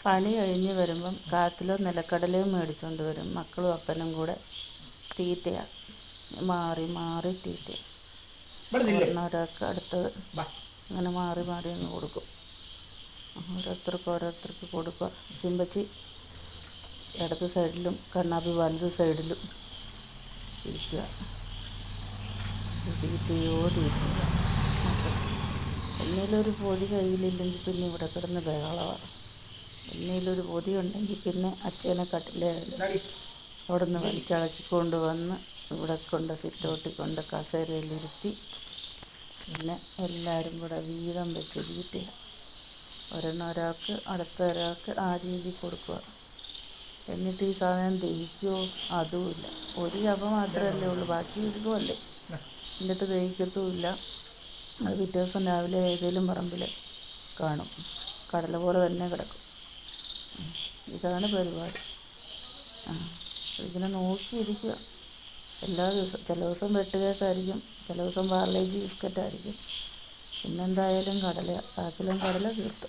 പണി കഴിഞ്ഞ് വരുമ്പം 1/4 കിലോ നിലക്കടലയും മേടിച്ചുകൊണ്ട് വരും. മക്കളും അപ്പനും കൂടെ തീറ്റയാണ്, മാറി മാറി തീറ്റയാണ്. ഒരാൾക്ക് അടുത്തത് അങ്ങനെ മാറി മാറി അങ്ങ് കൊടുക്കും. ഓരോരുത്തർക്ക് കൊടുക്കുക. ചിമ്പച്ചി ഇടത് സൈഡിലും കണ്ണാപ്പി വലത് സൈഡിലും ഇരിക്കുക. തീറ്റയോ തീറ്റയോ. എന്നേലൊരു പൊതി കയ്യിലില്ലെങ്കിൽ പിന്നെ ഇവിടെ കിടന്ന് ബഹളമാണ്. എന്നേലൊരു പൊതി ഉണ്ടെങ്കിൽ പിന്നെ അച്ഛനെ കട്ടിലേൽ അവിടെ നിന്ന് വലിച്ചിളക്കിക്കൊണ്ട് വന്ന് ഇവിടെ കൊണ്ട് സിറ്റൗട്ടിൽ കൊണ്ട് കസേരയിലിരുത്തി പിന്നെ എല്ലാവരും കൂടെ വീതം വെച്ച് തീറ്റയാണ്. ഒരാൾക്ക് അടുത്ത ഒരാൾക്ക് ആ രീതി കൊടുക്കുക. എന്നിട്ട് ഈ സാധനം ദഹിക്കുമോ? അതുമില്ല. ഒരു ചവ മാത്രമല്ലേ ഉള്ളൂ, ബാക്കി ഇരിക്കുമല്ലേ. എന്നിട്ട് ദഹിക്കത്തുമില്ല. അത് പിറ്റേ ദിവസം രാവിലെ ഏതെങ്കിലും പറമ്പിൽ കാണും, കടല പോലെ തന്നെ കിടക്കും. ഇതാണ് പരിപാടി. ഇങ്ങനെ നോക്കിയിരിക്കുക എല്ലാ ദിവസവും. ചില ദിവസം വെട്ടുകേക്കായിരിക്കും, ചില ദിവസം പാർലേജി ബിസ്ക്കറ്റായിരിക്കും. പിന്നെന്തായാലും കടല 1/4 കിലോ കടല തീർത്തു.